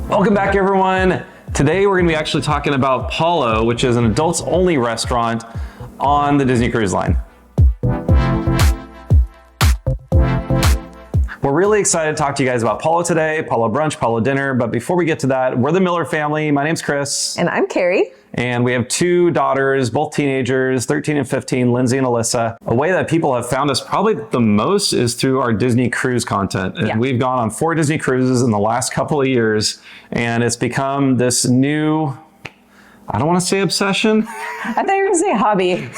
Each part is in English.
Welcome back, everyone. Today we're going to be actually talking about Palo, which is an adults-only restaurant on the Disney Cruise Line. We're really excited to talk to you guys about Palo today, Palo Brunch, Palo Dinner. But before we get to that, we're the Miller family. My name's Chris. And I'm Carrie. And we have two daughters, both teenagers, 13 and 15, Lindsay and Alyssa. A way that people have found us probably the most is through our Disney cruise content. And we've gone on 4 Disney cruises in the last couple of years, and it's become this new, I don't want to say obsession. I thought you were going to say hobby.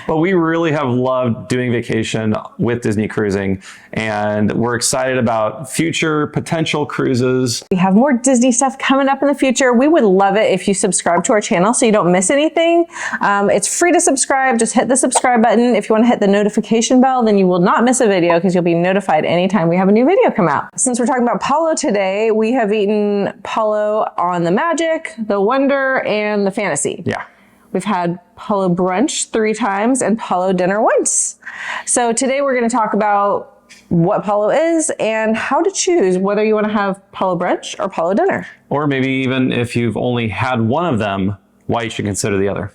But we really have loved doing vacation with Disney cruising, and we're excited about future potential cruises. We have more Disney stuff coming up in the future. We would love it if you subscribe to our channel so you don't miss anything. It's free to subscribe. Just hit the subscribe button. If you want to hit the notification bell, then you will not miss a video because you'll be notified anytime we have a new video come out. Since we're talking about Palo today, we have eaten Palo on the Magic, the Wonder, and the Fantasy. Yeah. We've had Palo Brunch 3 times and Palo Dinner once. So today we're going to talk about what Palo is and how to choose whether you want to have Palo Brunch or Palo Dinner. Or maybe even if you've only had one of them, why you should consider the other.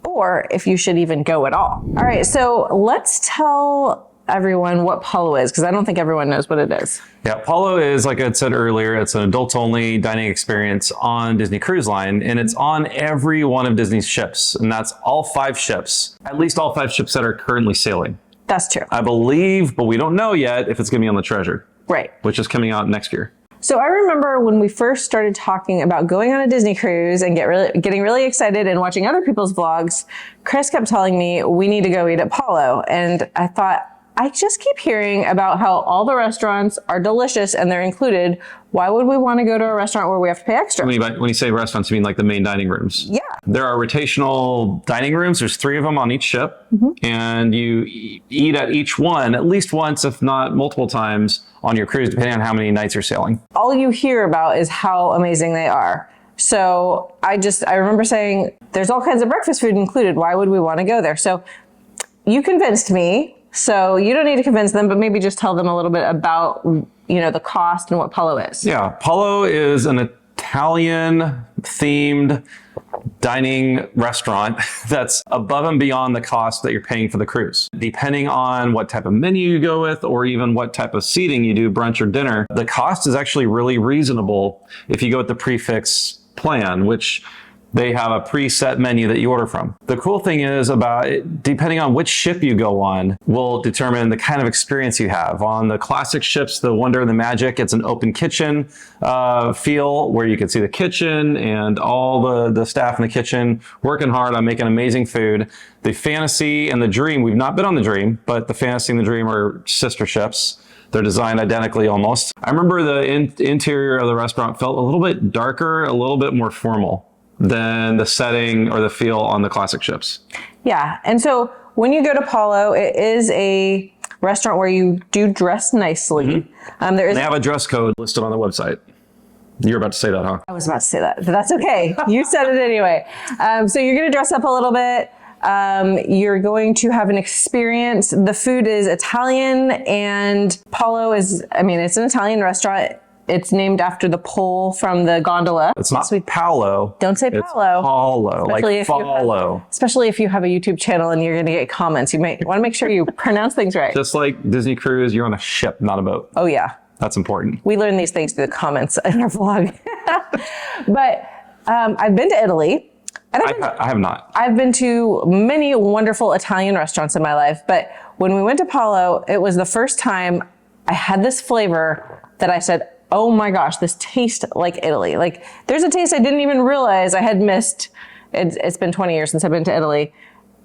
Or if you should even go at all. All right, so let's tell everyone what Palo is, because I don't think everyone knows what it is. Yeah, Palo is, like I said earlier, it's an adults-only dining experience on Disney Cruise Line, and it's on every one of Disney's ships, and that's all 5 ships, at least all 5 ships that are currently sailing. That's true. I believe, but we don't know yet if it's going to be on the Treasure. Right. Which is coming out next year. So I remember when we first started talking about going on a Disney cruise and getting really excited and watching other people's vlogs, Chris kept telling me we need to go eat at Palo, and I thought, I just keep hearing about how all the restaurants are delicious and they're included. Why would we want to go to a restaurant where we have to pay extra? When you say restaurants, you mean like the main dining rooms? Yeah. There are rotational dining rooms. There's 3 of them on each ship. And you eat at each one at least once, if not multiple times on your cruise, depending on how many nights you're sailing. All you hear about is how amazing they are. So I remember saying, there's all kinds of breakfast food included. Why would we want to go there? So you convinced me. So you don't need to convince them, but maybe just tell them a little bit about, the cost and what Palo is. Yeah, Palo is an Italian-themed dining restaurant that's above and beyond the cost that you're paying for the cruise. Depending on what type of menu you go with, or even what type of seating you do, brunch or dinner, the cost is actually really reasonable if you go with the prefix plan, which they have a preset menu that you order from. The cool thing is about it, depending on which ship you go on, will determine the kind of experience you have. On the classic ships, the Wonder and the Magic, it's an open kitchen feel where you can see the kitchen and all the staff in the kitchen working hard on making amazing food. The Fantasy and the Dream, we've not been on the Dream, but the Fantasy and the Dream are sister ships. They're designed identically almost. I remember the interior of the restaurant felt a little bit darker, a little bit more formal than the setting or the feel on the classic ships. Yeah. And so when you go to Palo, it is a restaurant where you do dress nicely. They have a dress code listed on the website. You're about to say that, huh? I was about to say that, but that's okay. You said it anyway. So you're going to dress up a little bit. You're going to have an experience. The food is Italian, and Palo is, it's an Italian restaurant. It's named after the pole from the gondola. It's not Palo. Don't say Palo. It's Palo, like follow. Especially if you have a YouTube channel and you're going to get comments. You might want to make sure you pronounce things right. Just like Disney Cruise, you're on a ship, not a boat. Oh, yeah. That's important. We learn these things through the comments in our vlog. But I've been to Italy. And I have not. I've been to many wonderful Italian restaurants in my life. But when we went to Palo, it was the first time I had this flavor that I said, oh my gosh, this tastes like Italy. Like, there's a taste I didn't even realize I had missed. It's been 20 years since I've been to Italy,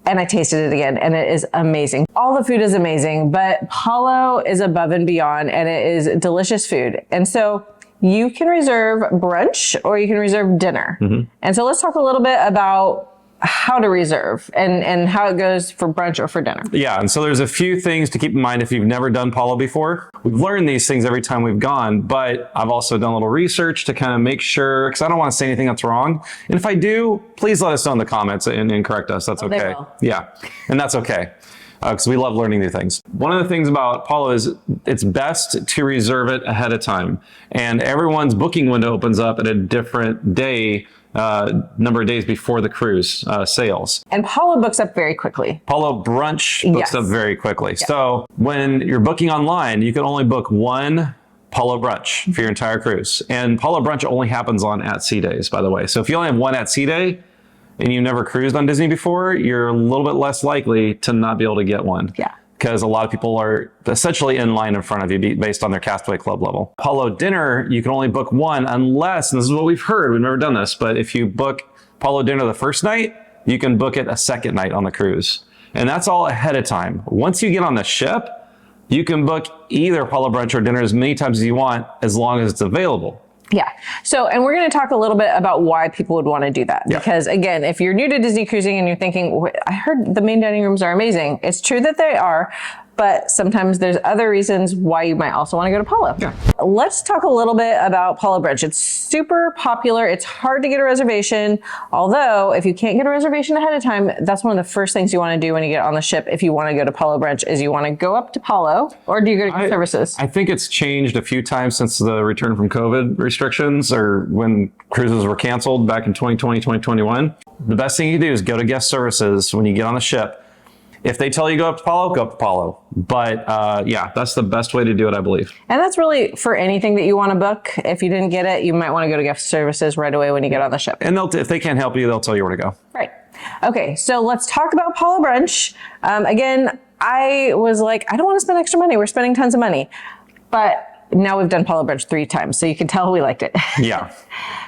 and I tasted it again, and it is amazing. All the food is amazing, but Palo is above and beyond, and it is delicious food. And so you can reserve brunch or you can reserve dinner. And so let's talk a little bit about how to reserve and how it goes for brunch or for dinner. Yeah, and so there's a few things to keep in mind if you've never done Palo before. We've learned these things every time we've gone, but I've also done a little research to kind of make sure, because I don't want to say anything that's wrong. And if I do, please let us know in the comments and correct us. That's okay. They will. Yeah, and that's okay. because we love learning new things. One of the things about Palo is it's best to reserve it ahead of time. And everyone's booking window opens up at a different day, number of days before the cruise sales. And Palo books up very quickly. Palo Brunch books up very quickly. Yes. So when you're booking online, you can only book one Palo Brunch for your entire cruise. And Palo Brunch only happens on at-sea days, by the way. So if you only have one at-sea day, and you've never cruised on Disney before, you're a little bit less likely to not be able to get one. Yeah. Because a lot of people are essentially in line in front of you based on their Castaway Club level. Palo dinner, you can only book one unless, and this is what we've heard, we've never done this, but if you book Palo dinner the first night, you can book it a second night on the cruise. And that's all ahead of time. Once you get on the ship, you can book either Palo brunch or dinner as many times as you want, as long as it's available. Yeah. So, and we're going to talk a little bit about why people would want to do that. Yeah. Because again, if you're new to Disney cruising and you're thinking, I heard the main dining rooms are amazing. It's true that they are, but sometimes there's other reasons why you might also want to go to Palo. Yeah. Let's talk a little bit about Palo Brunch. It's super popular. It's hard to get a reservation. Although if you can't get a reservation ahead of time, that's one of the first things you want to do when you get on the ship. If you want to go to Palo Brunch is you want to go up to Palo, or do you go to guest services? I think it's changed a few times since the return from COVID restrictions, or when cruises were canceled back in 2020, 2021. The best thing you can do is go to guest services when you get on the ship. If they tell you go up to Palo, go up to Palo. But yeah, that's the best way to do it, I believe. And that's really for anything that you want to book. If you didn't get it, you might want to go to guest services right away when you get on the ship. And if they can't help you, they'll tell you where to go. Right. Okay, so let's talk about Palo Brunch. Again, I was like, I don't want to spend extra money. We're spending tons of money. But now we've done Palo Brunch 3 times, so you can tell we liked it. Yeah.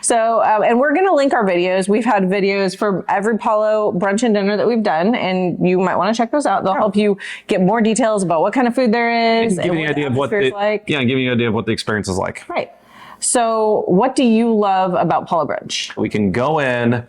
So, and we're going to link our videos. We've had videos for every Palo brunch and dinner that we've done, and you might want to check those out. They'll help you get more details about what kind of food there is. And give you an idea of what the like. Yeah, give you an idea of what the experience is like. Right. So what do you love about Palo Brunch? We can go in,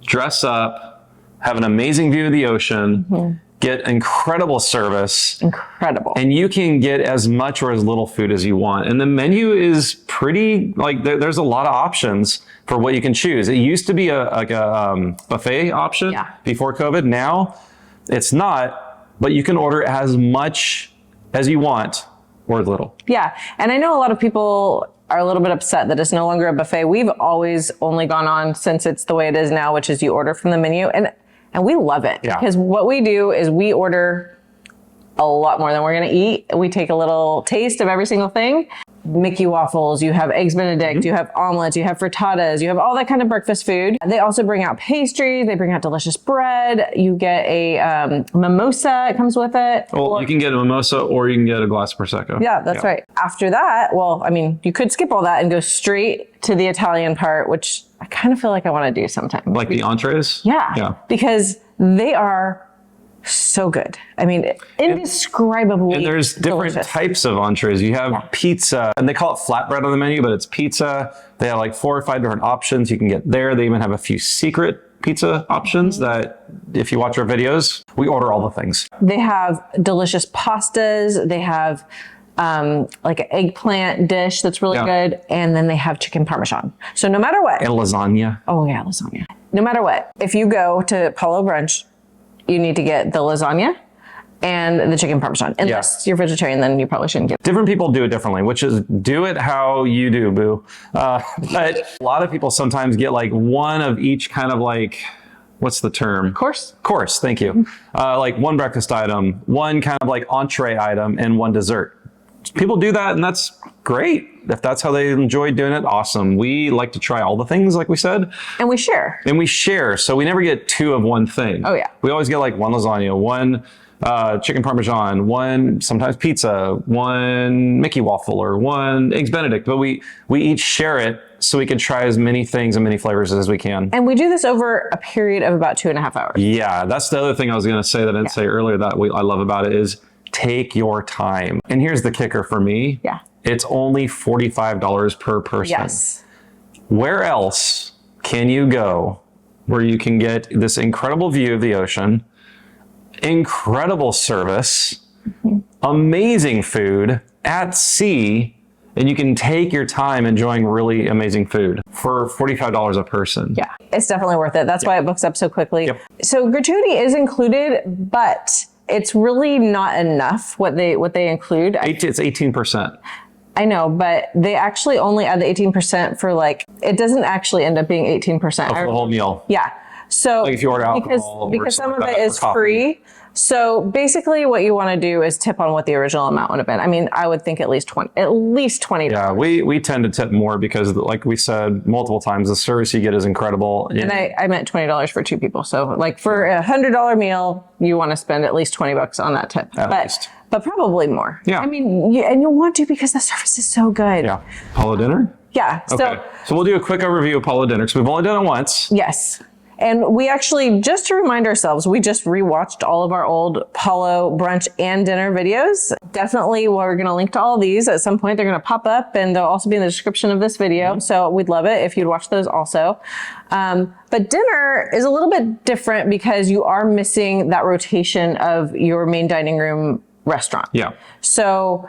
dress up, have an amazing view of the ocean, get incredible service. Incredible. And you can get as much or as little food as you want. And the menu is pretty, like, there's a lot of options for what you can choose. It used to be a buffet option before COVID. Now it's not, but you can order as much as you want or little. Yeah. And I know a lot of people are a little bit upset that it's no longer a buffet. We've always only gone on since it's the way it is now, which is you order from the menu. And we love it because what we do is we order a lot more than we're going to eat. We take a little taste of every single thing. Mickey waffles, you have eggs Benedict, you have omelets, you have frittatas, you have all that kind of breakfast food. They also bring out pastries, they bring out delicious bread. You get a mimosa, it comes with it. Well, you can get a mimosa or you can get a glass of Prosecco. Yeah, that's right. After that, well, I mean, you could skip all that and go straight to the Italian part, which I kind of feel like I want to do sometime. Like the entrees? Yeah. Because they are so good. I mean, indescribably And there's different delicious. types of entrees. You have pizza, and they call it flatbread on the menu, but it's pizza. They have like 4 or 5 different options you can get there. They even have a few secret pizza options that if you watch our videos, we order all the things. They have delicious pastas. They have like an eggplant dish that's really good. And then they have chicken parmesan. So no matter what. And lasagna. Oh yeah, lasagna. No matter what, if you go to Palo Brunch, you need to get the lasagna and the chicken parmesan. Unless you're vegetarian, then you probably shouldn't get it. Different people do it differently, which is do it how you do, boo. But a lot of people sometimes get like one of each kind of like, what's the term? Course, thank you. Like one breakfast item, one kind of like entree item, and one dessert. People do that, and that's great. If that's how they enjoy doing it, awesome. We like to try all the things, like we said. And we share. So we never get 2 of one thing. Oh, yeah. We always get like one lasagna, one chicken parmesan, one sometimes pizza, one Mickey waffle, or one eggs Benedict. But we each share it so we can try as many things and many flavors as we can. And we do this over a period of about 2.5 hours. Yeah, that's the other thing I was going to say that I didn't say earlier that I love about it is take your time. And here's the kicker for me. Yeah. It's only $45 per person. Yes. Where else can you go where you can get this incredible view of the ocean, incredible service, amazing food at sea, and you can take your time enjoying really amazing food for $45 a person? Yeah, it's definitely worth it. That's why it books up so quickly. Yep. So gratuity is included, but it's really not enough what they include. It's 18%. I know, but they actually only add the 18% for like, it doesn't actually end up being 18%. For the whole meal. Yeah. So like if you order alcohol, because some of it is free. So basically what you want to do is tip on what the original amount would have been. I mean, I would think at least 20. Yeah, we tend to tip more because like we said multiple times, the service you get is incredible. And I meant $20 for 2 people. So like for a $100 meal, you want to spend at least $20 on that tip. At least. But probably more. Yeah. I mean, and you'll want to because the service is so good. Yeah. Palo dinner? Yeah. Okay. So we'll do a quick overview of Palo dinner because we've only done it once. Yes. And we actually, just to remind ourselves, we just rewatched all of our old Palo brunch and dinner videos. Definitely, we're going to link to all of these. At some point, they're going to pop up and they'll also be in the description of this video. Mm-hmm. So we'd love it if you'd watch those also. But dinner is a little bit different because you are missing that rotation of your main dining room restaurant. Yeah. So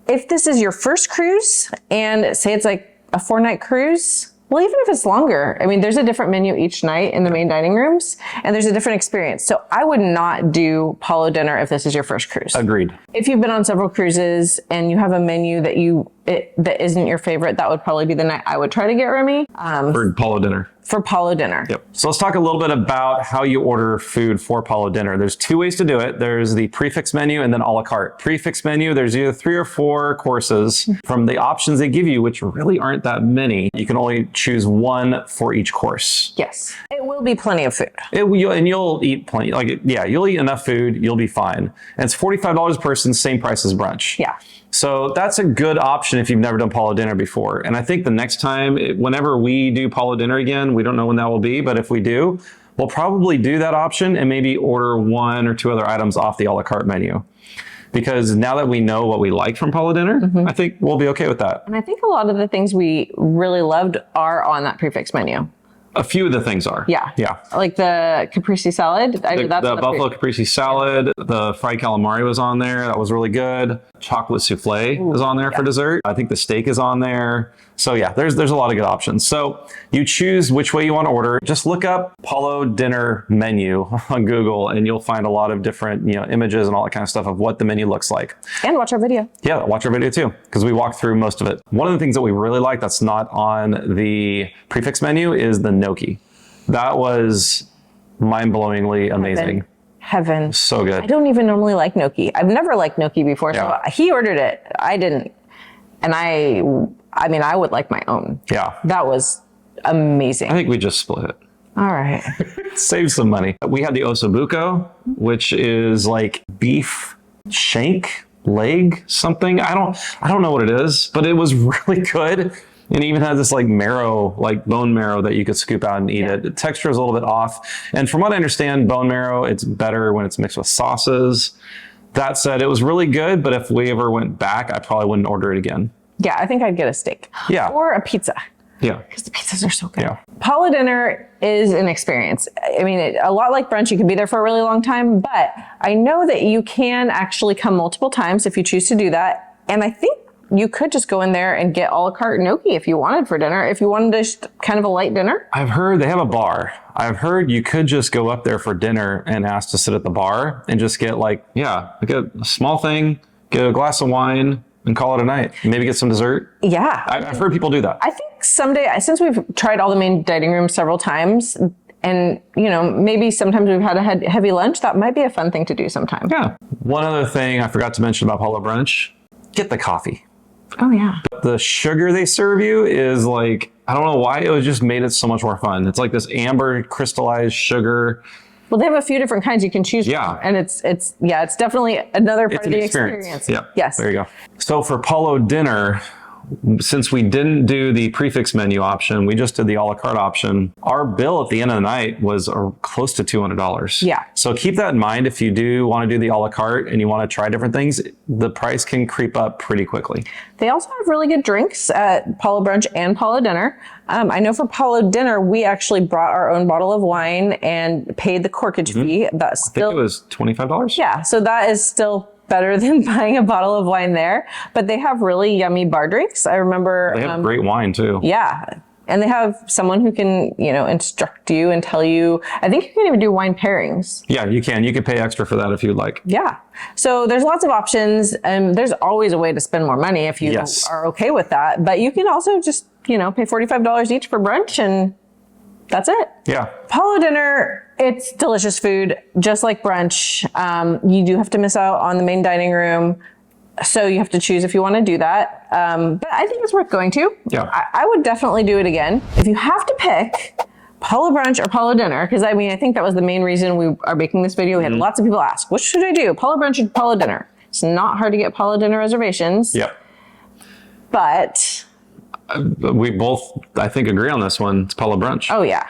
if this is your first cruise and say it's like a 4-night cruise, well, even if it's longer, I mean, there's a different menu each night in the main dining rooms and there's a different experience. So I would not do Palo dinner if this is your first cruise. Agreed. If you've been on several cruises and you have a menu that isn't your favorite, that would probably be the night I would try to get Remy. For Palo dinner. For Palo dinner. Yep. So let's talk a little bit about how you order food for Palo dinner. There's 2 ways to do it. There's the prefix menu and then a la carte. Prefix menu, there's either 3 or 4 courses from the options they give you, which really aren't that many. You can only choose 1 for each course. Yes. It will be plenty of food. You'll eat plenty. You'll eat enough food. You'll be fine. And it's $45 a person, same price as brunch. Yeah. So that's a good option if you've never done Palo dinner before. And I think the next time, whenever we do Palo dinner again, we don't know when that will be, but if we do, we'll probably do that option and maybe order 1 or 2 other items off the a la carte menu. Because now that we know what we like from Palo dinner, I think we'll be okay with that. And I think a lot of the things we really loved are on that prefix menu. A few of the things are. Yeah. Yeah. Like the caprese salad. The buffalo caprese salad, the fried calamari was on there. That was really good. Chocolate souffle is on there for dessert. I think the steak is on there. So yeah, there's a lot of good options. So you choose which way you want to order. Just look up Palo dinner menu on Google and you'll find a lot of different, images and all that kind of stuff of what the menu looks like. And watch our video. Yeah, watch our video too, because we walk through most of it. One of the things that we really like that's not on the prefix menu is the gnocchi. That was mind-blowingly amazing. Heaven. So good. I don't even normally like gnocchi. I've never liked gnocchi before. Yeah. So he ordered it. I didn't. And I would like my own. Yeah. That was amazing. I think we just split it. All right. Save some money. We had the ossobuco, which is like beef shank, leg, something. I don't know what it is, but it was really good. And even has this like marrow, like bone marrow that you could scoop out and eat it. The texture is a little bit off. And from what I understand, bone marrow, it's better when it's mixed with sauces. That said, it was really good, but if we ever went back, I probably wouldn't order it again. Yeah, I think I'd get a steak. Yeah. Or a pizza. Yeah. Because the pizzas are so good. Yeah. Palo dinner is an experience. I mean, a lot like brunch, you can be there for a really long time, but I know that you can actually come multiple times if you choose to do that. And I think you could just go in there and get a la carte gnocchi if you wanted for dinner, if you wanted just kind of a light dinner. I've heard they have a bar. I've heard you could just go up there for dinner and ask to sit at the like a small thing, get a glass of wine and call it a night. Maybe get some dessert. Yeah. I've heard people do that. I think someday, since we've tried all the main dining rooms several times, and, maybe sometimes we've had a heavy lunch, that might be a fun thing to do sometime. Yeah. One other thing I forgot to mention about Palo Brunch, get the coffee. Oh, yeah. The sugar they serve you is like, I don't know why, it just made it so much more fun. It's like this amber crystallized sugar. Well, they have a few different kinds you can choose from. And it's definitely another part of the experience. Yeah. Yes. There you go. So for Palo dinner, since we didn't do the prefix menu option, we just did the a la carte option. Our bill at the end of the night was close to $200. Yeah. So keep that in mind. If you do want to do the a la carte and you want to try different things, the price can creep up pretty quickly. They also have really good drinks at Palo Brunch and Palo Dinner. I know for Palo Dinner, we actually brought our own bottle of wine and paid the corkage fee. That's still, I think it was $25. Yeah. So that is still better than buying a bottle of wine there, but they have really yummy bar drinks. I remember they have great wine too. Yeah. And they have someone who can, instruct you and tell you. I think you can even do wine pairings. Yeah, you can. You can pay extra for that if you'd like. Yeah. So there's lots of options, and there's always a way to spend more money if you are okay with that. But you can also just, pay $45 each for brunch, and that's it. Yeah. Palo dinner, it's delicious food, just like brunch. You do have to miss out on the main dining room. So you have to choose if you want to do that. But I think it's worth going to. Yeah. I would definitely do it again. If you have to pick Palo Brunch or Palo Dinner, because I think that was the main reason we are making this video. We had lots of people ask, which should I do? Palo Brunch or Palo Dinner? It's not hard to get Palo Dinner reservations. Yep. But we both, I think, agree on this one. It's Palo Brunch. Oh yeah.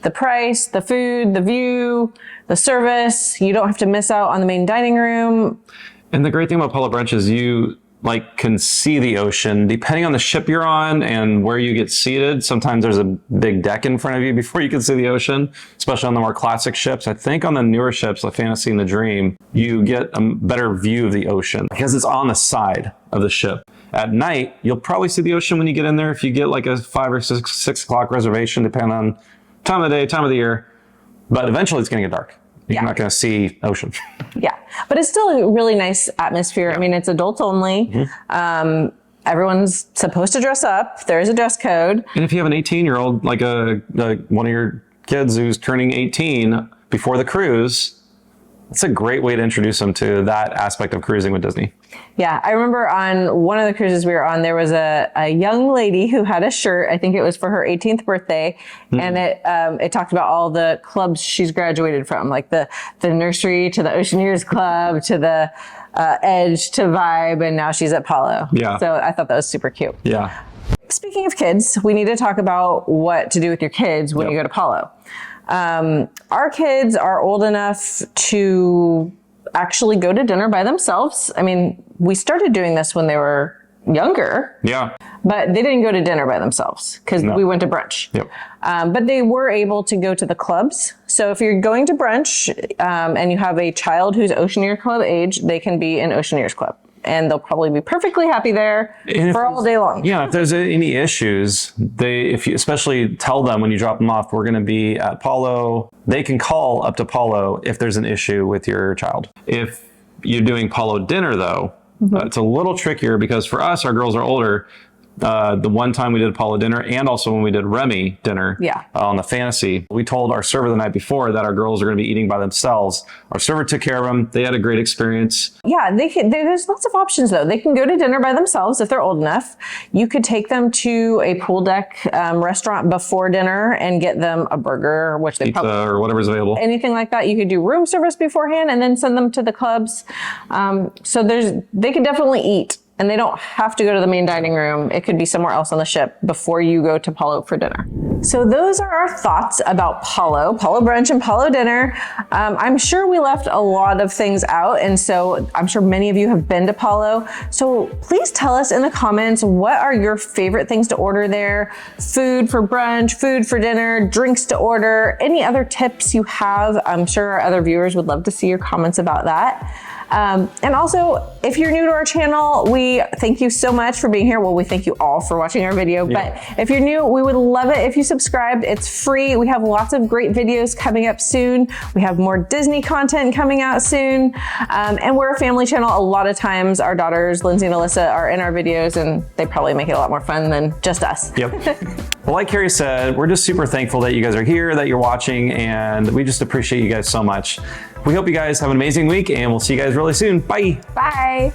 The price, the food, the view, the service, you don't have to miss out on the main dining room. And the great thing about Palo Brunch is you can see the ocean depending on the ship you're on and where you get seated. Sometimes there's a big deck in front of you before you can see the ocean, especially on the more classic ships. I think on the newer ships, like Fantasy and the Dream, you get a better view of the ocean because it's on the side of the ship. At night, you'll probably see the ocean when you get in there if you get like a 5 or 6 o'clock reservation, depending on time of the day, time of the year. But eventually it's going to get dark. You're not going to see ocean. Yeah, but it's still a really nice atmosphere. Yeah. It's adults only. Mm-hmm. Everyone's supposed to dress up. There is a dress code. And if you have an 18-year-old, like one of your kids who's turning 18 before the cruise, it's a great way to introduce them to that aspect of cruising with Disney. Yeah, I remember on one of the cruises we were on, there was a young lady who had a shirt. I think it was for her 18th birthday. Mm-hmm. And it talked about all the clubs she's graduated from, like the nursery to the Oceaneers Club to the Edge to Vibe. And now she's at Palo. Yeah. So I thought that was super cute. Yeah. Speaking of kids, we need to talk about what to do with your kids when you go to Palo. Our kids are old enough to actually go to dinner by themselves. We started doing this when they were younger. Yeah. But they didn't go to dinner by themselves because we went to brunch. Yep. But they were able to go to the clubs. So if you're going to brunch and you have a child who's Oceaneer Club age, they can be in Oceaneers Club. And they'll probably be perfectly happy there for all day long. Yeah, if there's any issues, if you especially tell them when you drop them off, we're going to be at Palo. They can call up to Palo if there's an issue with your child. If you're doing Palo dinner, though, it's a little trickier because for us, our girls are older. The one time we did Palo dinner and also when we did Remy dinner on the Fantasy, we told our server the night before that our girls are going to be eating by themselves. Our server took care of them. They had a great experience. Yeah, there's lots of options though. They can go to dinner by themselves if they're old enough. You could take them to a pool deck restaurant before dinner and get them a burger, which they pizza or whatever's available. Anything like that. You could do room service beforehand and then send them to the clubs. So they could definitely eat. And they don't have to go to the main dining room. It could be somewhere else on the ship before you go to Palo for dinner. So those are our thoughts about Palo Brunch and Palo dinner. I'm sure we left a lot of things out. And so I'm sure many of you have been to Palo. So please tell us in the comments, what are your favorite things to order there? Food for brunch, food for dinner, drinks to order, any other tips you have. I'm sure our other viewers would love to see your comments about that. And also, if you're new to our channel, we thank you so much for being here. Well, we thank you all for watching our video, but if you're new, we would love it if you subscribed. It's free. We have lots of great videos coming up soon. We have more Disney content coming out soon. And we're a family channel. A lot of times our daughters, Lindsay and Alyssa, are in our videos and they probably make it a lot more fun than just us. Yep. Well, like Carrie said, we're just super thankful that you guys are here, that you're watching, and we just appreciate you guys so much. We hope you guys have an amazing week and we'll see you guys really soon. Bye. Bye.